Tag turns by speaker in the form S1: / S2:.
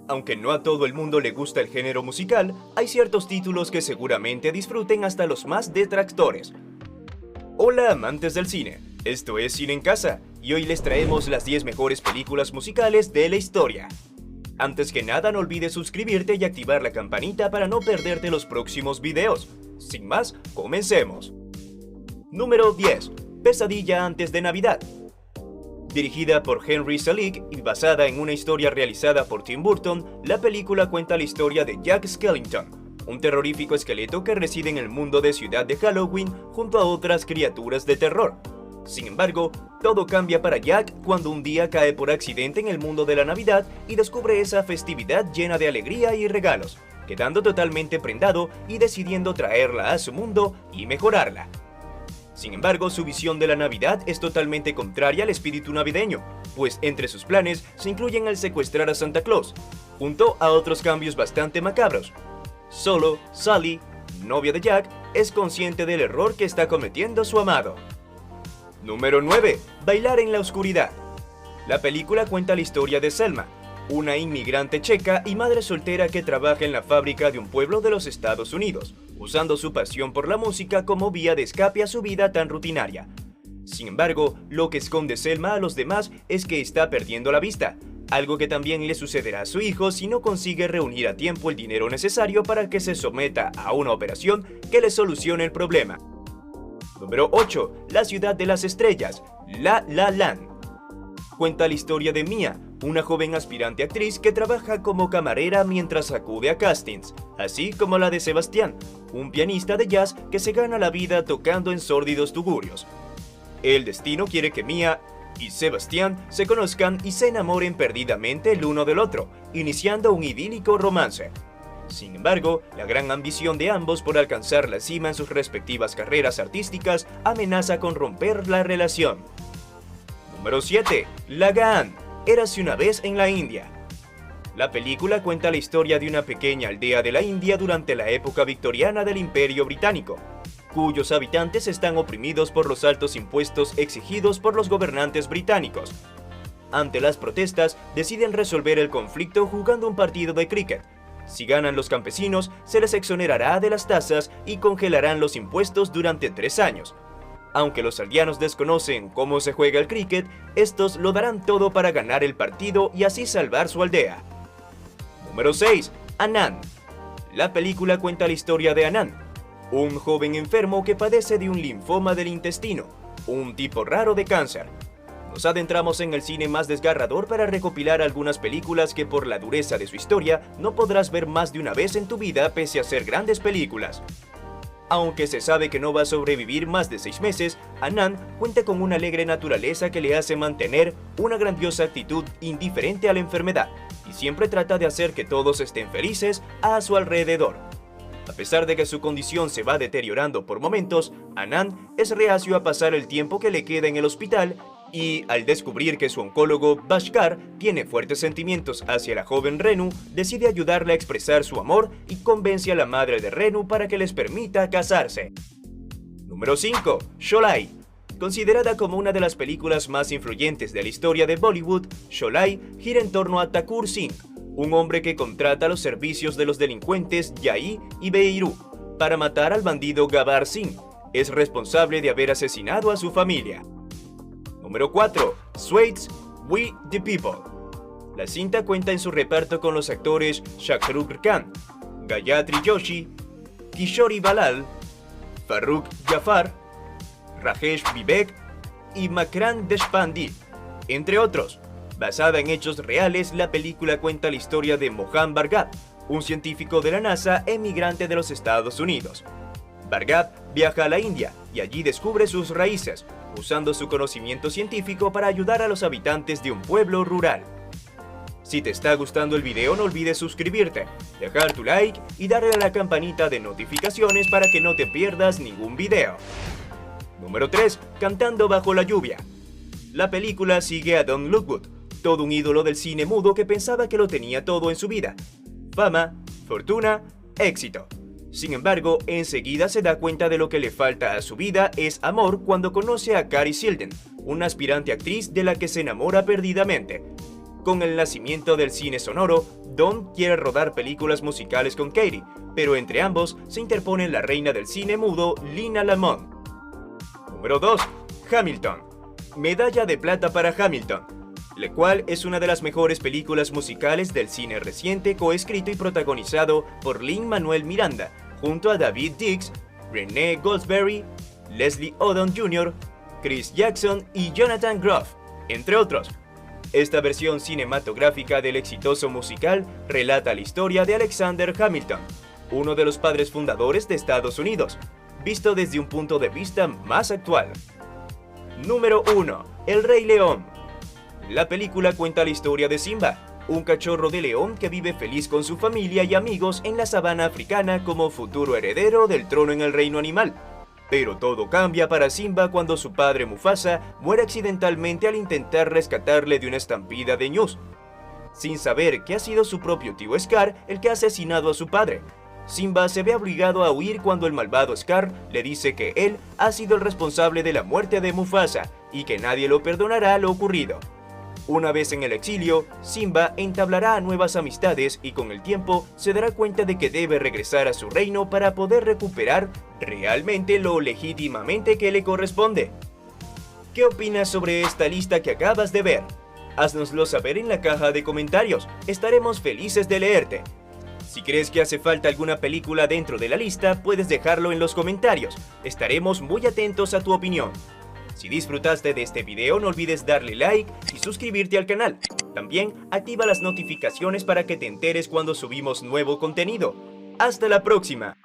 S1: Aunque no a todo el mundo le gusta el género musical, hay ciertos títulos que seguramente disfruten hasta los más detractores. Hola amantes del cine, esto es Cine en Casa, y hoy les traemos las 10 mejores películas musicales de la historia. Antes que nada no olvides suscribirte y activar la campanita para no perderte los próximos videos. Sin más, comencemos. Número 10. Pesadilla antes de Navidad. Dirigida por Henry Selick y basada en una historia realizada por Tim Burton, la película cuenta la historia de Jack Skellington, un terrorífico esqueleto que reside en el mundo de Ciudad de Halloween junto a otras criaturas de terror. Sin embargo, todo cambia para Jack cuando un día cae por accidente en el mundo de la Navidad y descubre esa festividad llena de alegría y regalos, quedando totalmente prendado y decidiendo traerla a su mundo y mejorarla. Sin embargo, su visión de la Navidad es totalmente contraria al espíritu navideño, pues entre sus planes se incluyen el secuestrar a Santa Claus, junto a otros cambios bastante macabros. Solo Sally, novia de Jack, es consciente del error que está cometiendo su amado. Número 9. Bailar en la oscuridad. La película cuenta la historia de Selma, una inmigrante checa y madre soltera que trabaja en la fábrica de un pueblo de los Estados Unidos, usando su pasión por la música como vía de escape a su vida tan rutinaria. Sin embargo, lo que esconde Selma a los demás es que está perdiendo la vista, algo que también le sucederá a su hijo si no consigue reunir a tiempo el dinero necesario para que se someta a una operación que le solucione el problema. Número 8. La ciudad de las estrellas, La La Land. Cuenta la historia de Mia, una joven aspirante actriz que trabaja como camarera mientras acude a castings, así como la de Sebastián, un pianista de jazz que se gana la vida tocando en sórdidos tugurios. El destino quiere que Mia y Sebastián se conozcan y se enamoren perdidamente el uno del otro, iniciando un idílico romance. Sin embargo, la gran ambición de ambos por alcanzar la cima en sus respectivas carreras artísticas amenaza con romper la relación. Número 7. Lagaan. Érase una vez en la India. La película cuenta la historia de una pequeña aldea de la India durante la época victoriana del Imperio Británico, cuyos habitantes están oprimidos por los altos impuestos exigidos por los gobernantes británicos. Ante las protestas, deciden resolver el conflicto jugando un partido de cricket. Si ganan los campesinos, se les exonerará de las tasas y congelarán los impuestos durante 3 años. Aunque los aldeanos desconocen cómo se juega el cricket, estos lo darán todo para ganar el partido y así salvar su aldea. Número 6. Anand. La película cuenta la historia de Anand, un joven enfermo que padece de un linfoma del intestino, un tipo raro de cáncer. Nos adentramos en el cine más desgarrador para recopilar algunas películas que por la dureza de su historia no podrás ver más de una vez en tu vida pese a ser grandes películas. Aunque se sabe que no va a sobrevivir más de 6 meses, Anand cuenta con una alegre naturaleza que le hace mantener una grandiosa actitud indiferente a la enfermedad y siempre trata de hacer que todos estén felices a su alrededor. A pesar de que su condición se va deteriorando por momentos, Anand es reacio a pasar el tiempo que le queda en el hospital y, al descubrir que su oncólogo Bhaskar tiene fuertes sentimientos hacia la joven Renu, decide ayudarle a expresar su amor y convence a la madre de Renu para que les permita casarse. Número 5. Sholay. Considerada como una de las películas más influyentes de la historia de Bollywood, Sholay gira en torno a Thakur Singh, un hombre que contrata los servicios de los delincuentes Jai y Beiru para matar al bandido Gabbar Singh. Es responsable de haber asesinado a su familia. Número 4. Sweets, We the People. La cinta cuenta en su reparto con los actores Shahrukh Khan, Gayatri Joshi, Kishori Balal, Farrukh Jafar, Rajesh Vivek y Makran Deshpande, entre otros. Basada en hechos reales, la película cuenta la historia de Mohan Bhargava, un científico de la NASA emigrante de los Estados Unidos. Bhargava viaja a la India y allí descubre sus raíces, usando su conocimiento científico para ayudar a los habitantes de un pueblo rural. Si te está gustando el video, no olvides suscribirte, dejar tu like y darle a la campanita de notificaciones para que no te pierdas ningún video. Número 3. Cantando bajo la lluvia. La película sigue a Don Lockwood, todo un ídolo del cine mudo que pensaba que lo tenía todo en su vida: fama, fortuna, éxito. Sin embargo, enseguida se da cuenta de lo que le falta a su vida es amor cuando conoce a Carrie Silden, una aspirante actriz de la que se enamora perdidamente. Con el nacimiento del cine sonoro, Don quiere rodar películas musicales con Katie, pero entre ambos se interpone la reina del cine mudo, Lina Lamont. Número 2. Hamilton. Medalla de plata para Hamilton, la cual es una de las mejores películas musicales del cine reciente, coescrito y protagonizado por Lin-Manuel Miranda, junto a David Dix, Renee Goldsberry, Leslie Odom Jr., Chris Jackson y Jonathan Groff, entre otros. Esta versión cinematográfica del exitoso musical relata la historia de Alexander Hamilton, uno de los padres fundadores de Estados Unidos, visto desde un punto de vista más actual. Número 1. El Rey León. La película cuenta la historia de Simba, un cachorro de león que vive feliz con su familia y amigos en la sabana africana como futuro heredero del trono en el reino animal. Pero todo cambia para Simba cuando su padre Mufasa muere accidentalmente al intentar rescatarle de una estampida de ñus, sin saber que ha sido su propio tío Scar el que ha asesinado a su padre. Simba se ve obligado a huir cuando el malvado Scar le dice que él ha sido el responsable de la muerte de Mufasa y que nadie lo perdonará lo ocurrido. Una vez en el exilio, Simba entablará nuevas amistades y con el tiempo se dará cuenta de que debe regresar a su reino para poder recuperar realmente lo legítimamente que le corresponde. ¿Qué opinas sobre esta lista que acabas de ver? Haznoslo saber en la caja de comentarios, estaremos felices de leerte. Si crees que hace falta alguna película dentro de la lista, puedes dejarlo en los comentarios, estaremos muy atentos a tu opinión. Si disfrutaste de este video, no olvides darle like y suscribirte al canal. También activa las notificaciones para que te enteres cuando subimos nuevo contenido. ¡Hasta la próxima!